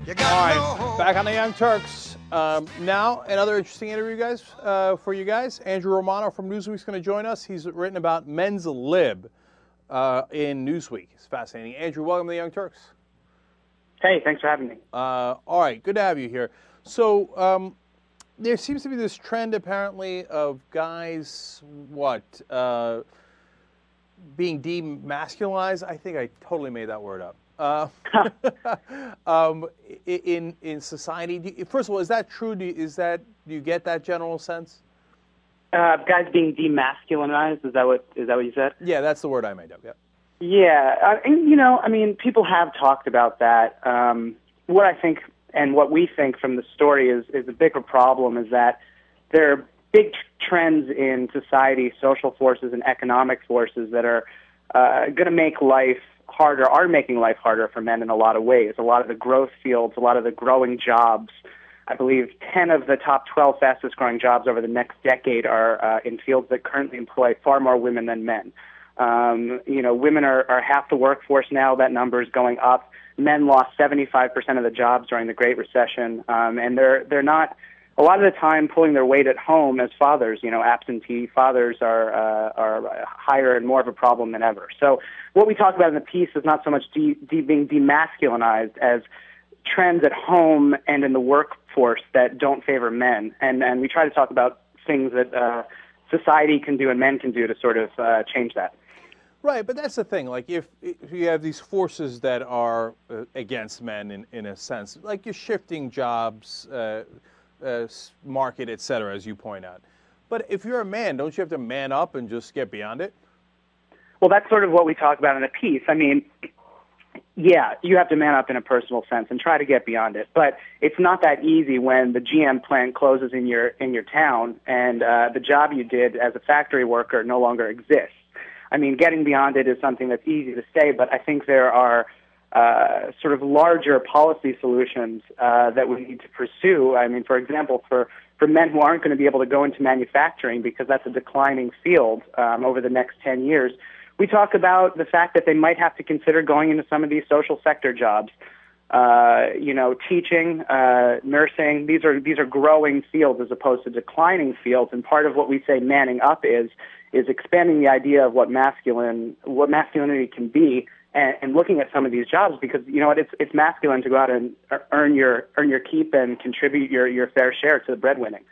All right, back on the Young Turks. Now, another interesting interview, guys, for you guys. Andrew Romano from Newsweek is going to join us. He's written about men's lib in Newsweek. It's fascinating. Andrew, welcome to the Young Turks. Hey, thanks for having me. All right, good to have you here. So there seems to be this trend, apparently, of guys, being demasculinized. I think I totally made that word up. In society, first of all, is that true? Do you get that general sense? Guys being demasculinized, is that what you said? Yeah, that's the word I made up. Yeah. Yeah, and people have talked about that. What I think and what we think from the story is a bigger problem is that there are big trends in society, social forces and economic forces that are going to make life harder, are making life harder for men in a lot of ways. A lot of the growth fields, a lot of the growing jobs, I believe 10 of the top 12 fastest growing jobs over the next decade are in fields that currently employ far more women than men. Women are half the workforce now. That number is going up. Men lost 75% of the jobs during the Great Recession, and they're not a lot of the time pulling their weight at home as fathers. Absentee fathers are higher and more of a problem than ever. So what we talk about in the piece is not so much being demasculinized as trends at home and in the workforce that don't favor men. And we try to talk about things that society can do and men can do to sort of change that. Right, but that's the thing. Like, if you have these forces that are against men in a sense, like you're shifting jobs, market, et cetera, as you point out. But if you're a man, don't you have to man up and just get beyond it? Well, that's sort of what we talk about in the piece. I mean, yeah, you have to man up in a personal sense and try to get beyond it. But it's not that easy when the GM plant closes in your town and the job you did as a factory worker no longer exists. I mean, getting beyond it is something that's easy to say, but I think there are sort of larger policy solutions that we need to pursue. I mean, for example, for men who aren't going to be able to go into manufacturing because that's a declining field over the next 10 years, we talk about the fact that they might have to consider going into some of these social sector jobs. Teaching, nursing, these are growing fields as opposed to declining fields. And part of what we say manning up is expanding the idea of what masculinity can be and looking at some of these jobs because, it's masculine to go out and earn your keep and contribute your fair share to the breadwinning.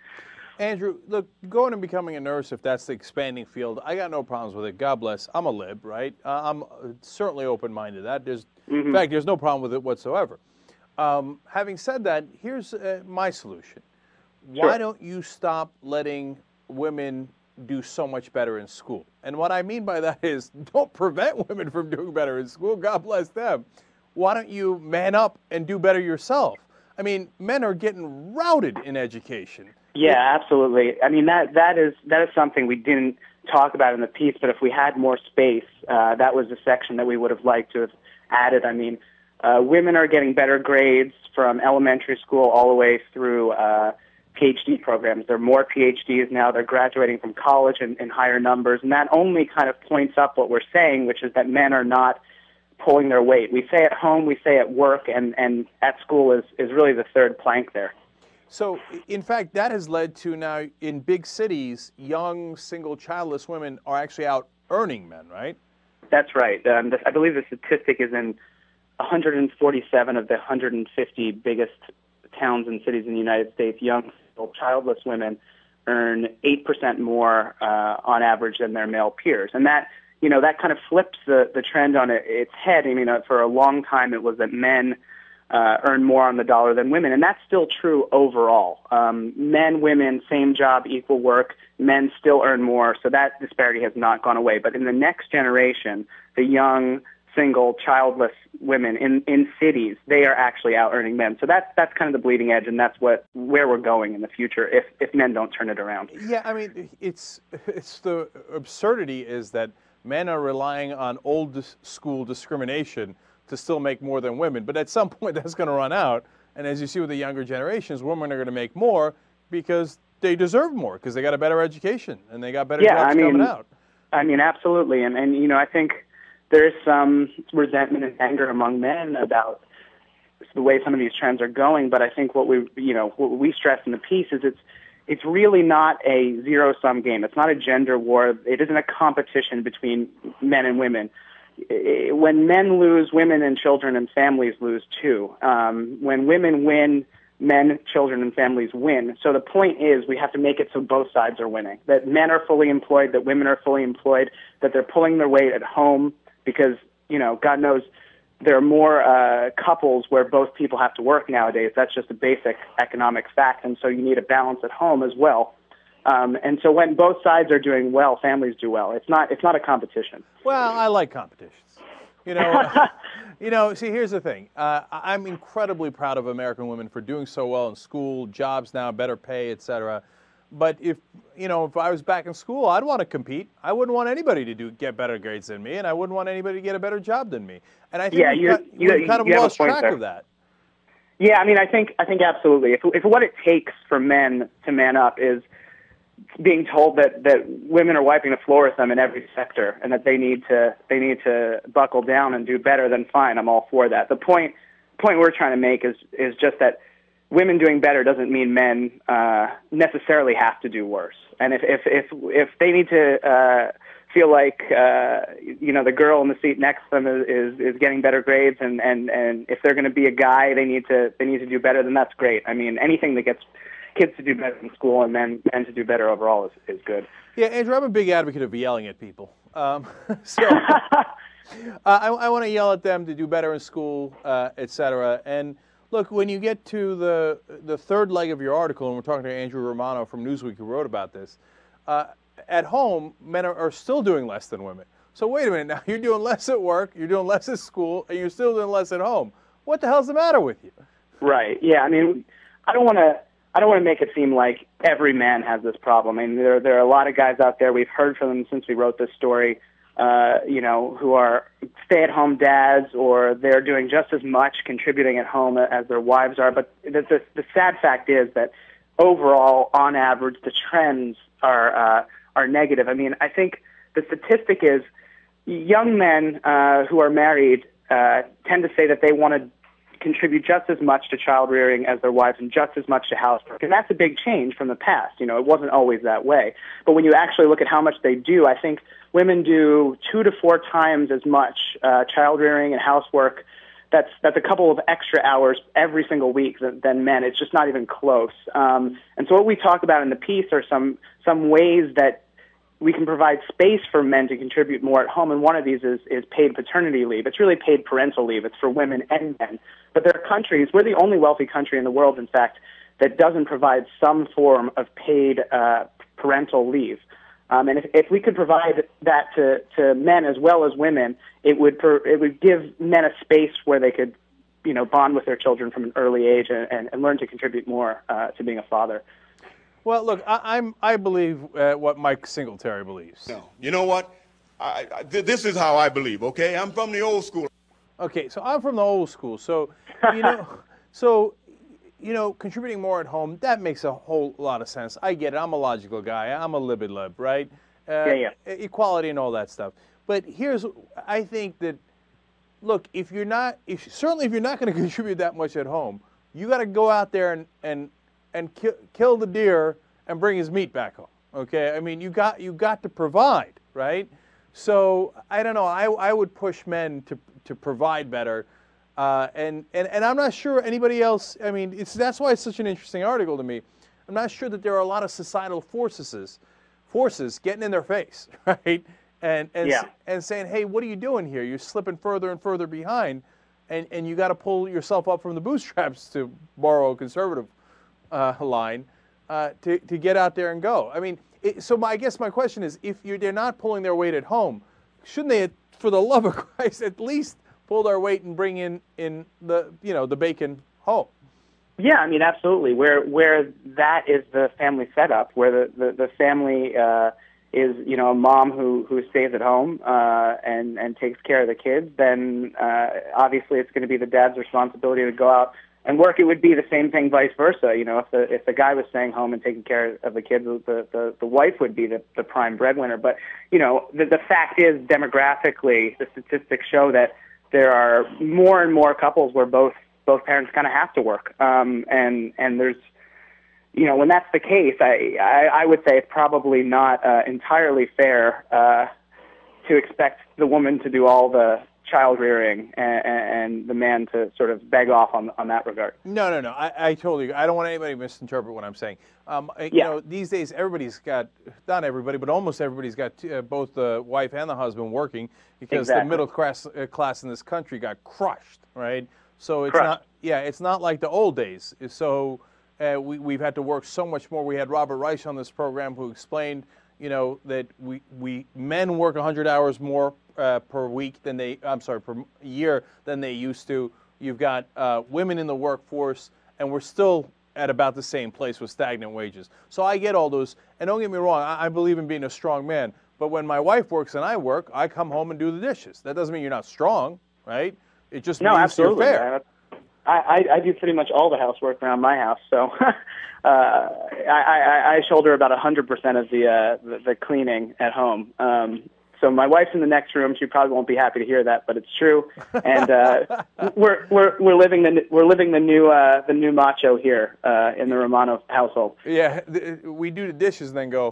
Andrew, look, going and becoming a nurse, if that's the expanding field, I got no problems with it. God bless. I'm a lib, right? I'm certainly open-minded to that. In fact, there's no problem with it whatsoever. Having said that, here's my solution. Why don't you stop letting women do so much better in school? And what I mean by that is don't prevent women from doing better in school. God bless them. Why don't you man up and do better yourself? I mean, men are getting routed in education. Yeah, absolutely. I mean, that is something we didn't talk about in the piece, but if we had more space, that was a section that we would have liked to have added. I mean, women are getting better grades from elementary school all the way through PhD programs. There are more PhDs now. They're graduating from college in higher numbers, and that only kind of points up what we're saying, which is that men are not pulling their weight. We say at home, we say at work, and at school is really the third plank there. So, in fact, that has led to now in big cities, young, single, childless women are actually out earning men, right? That's right. I believe the statistic is in 147 of the 150 biggest towns and cities in the United States. Young, single, childless women earn 8% more on average than their male peers. And that kind of flips the trend on its head. I mean, for a long time it was that men earn more on the dollar than women, and that's still true overall. Men, women, same job, equal work, men still earn more, so that disparity has not gone away. But in the next generation, the young, single, childless women in cities, they are actually out-earning men. So that's kind of the bleeding edge, and that's where we're going in the future if men don't turn it around. Yeah, I mean, it's the absurdity is that men are relying on old school discrimination to still make more than women. But at some point, that's going to run out. And as you see with the younger generations, women are going to make more because they deserve more, because they got a better education and they got better jobs coming out. I mean, absolutely. And I think there is some resentment and anger among men about the way some of these trends are going. But I think what we stress in the piece is it's really not a zero-sum game. It's not a gender war. It isn't a competition between men and women. When men lose, women and children and families lose too. When women win, men, children, and families win. So the point is we have to make it so both sides are winning, that men are fully employed, that women are fully employed, that they're pulling their weight at home because, God knows there are more couples where both people have to work nowadays. That's just a basic economic fact, and so you need a balance at home as well. And so when both sides are doing well, families do well. It's not a competition. Well, I like competitions. See, here's the thing. I'm incredibly proud of American women for doing so well in school, jobs now, better pay, etc. But if I was back in school, I'd want to compete. I wouldn't want anybody to get better grades than me, and I wouldn't want anybody to get a better job than me. And I think we've kind of lost track of that. Yeah, I mean, I think absolutely. If what it takes for men to man up is being told that women are wiping the floor with them in every sector and that they need to buckle down and do better, then fine, I'm all for that. The point we're trying to make is just that women doing better doesn't mean men necessarily have to do worse. And if they need to feel like the girl in the seat next to them is getting better grades, and if they're going to be a guy, they need to do better, then that's great. I mean, anything that gets kids to do better in school and men to do better overall is good. Yeah, Andrew, I'm a big advocate of yelling at people. I want to yell at them to do better in school, etc. And look, when you get to the third leg of your article, and we're talking to Andrew Romano from Newsweek who wrote about this, at home, men are still doing less than women. So wait a minute, now you're doing less at work, you're doing less at school, and you're still doing less at home. What the hell's the matter with you? Right, yeah, I mean, I don't want to make it seem like every man has this problem. I mean, there are a lot of guys out there, we've heard from them since we wrote this story, who are stay-at-home dads, or they're doing just as much contributing at home as their wives are. But the sad fact is that overall, on average, the trends are negative. I mean, I think the statistic is young men who are married tend to say that they want to contribute just as much to child rearing as their wives and just as much to housework. And that's a big change from the past. It wasn't always that way. But when you actually look at how much they do, I think women do 2 to 4 times as much child rearing and housework. That's a couple of extra hours every single week than men. It's just not even close. And so what we talk about in the piece are some ways that we can provide space for men to contribute more at home, and one of these is paid paternity leave. It's really paid parental leave. It's for women and men. But there are countries, we're the only wealthy country in the world, in fact, that doesn't provide some form of paid parental leave. And if we could provide that to men as well as women, it would give men a space where they could, bond with their children from an early age and learn to contribute more to being a father. Well, look, I believe what Mike Singletary believes. No, you know what? This is how I believe. Okay, I'm from the old school. Okay, so I'm from the old school. So, contributing more at home, that makes a whole lot of sense. I get it. I'm a logical guy. I'm a libby-lib, right? Equality and all that stuff. But I think that, look, if you're not going to contribute that much at home, you got to go out there and kill the deer and bring his meat back home. Okay, I mean, you got to provide, right? So I don't know. I would push men to provide better, and I'm not sure anybody else. I mean, that's why it's such an interesting article to me. I'm not sure that there are a lot of societal forces getting in their face, right? And saying, hey, what are you doing here? You're slipping further and further behind, and you got to pull yourself up from the bootstraps, to borrow a conservative line, to get out there and go. I mean, I guess my question is, if they're not pulling their weight at home, shouldn't they, for the love of Christ, at least pull their weight and bring in the bacon home? Yeah, I mean, absolutely. Where that is the family setup, where the family is a mom who stays at home and takes care of the kids, then obviously it's going to be the dad's responsibility to go out and work. It would be the same thing vice versa. If the guy was staying home and taking care of the kids, the wife would be the prime breadwinner. But the fact is, demographically, the statistics show that there are more and more couples where both both parents kind of have to work. And there's, you know, when that's the case, I would say it's probably not entirely fair to expect the woman to do all the child rearing and the man to sort of beg off on that regard. No. I totally. I don't want anybody to misinterpret what I'm saying. You know, these days everybody's got, not everybody, but almost everybody's got both the wife and the husband working, because the middle class in this country got crushed, right? So it's not. Yeah, it's not like the old days. So we've had to work so much more. We had Robert Reich on this program who explained, you know, that we men work 100 hours more per week than per year than they used to. You've got women in the workforce, and we're still at about the same place with stagnant wages. So I get all those, and don't get me wrong, I believe in being a strong man. But when my wife works and I work, I come home and do the dishes. That doesn't mean you're not strong, right? It just means you're fair. I do pretty much all the housework around my house, so I shoulder about 100% of the cleaning at home. So my wife's in the next room. She probably won't be happy to hear that, but it's true. And we're living the new macho here in the Romano household. Yeah, we do the dishes and then go.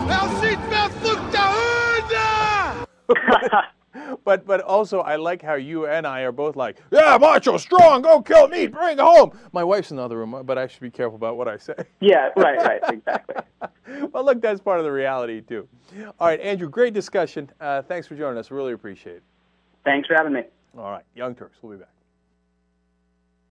But also, I like how you and I are both like, yeah, macho, strong, go kill meat, bring it home. My wife's in the other room, but I should be careful about what I say. Yeah, right, exactly. Well, look, that's part of the reality, too. All right, Andrew, great discussion. Thanks for joining us. Really appreciate it. Thanks for having me. All right, Young Turks, we'll be back.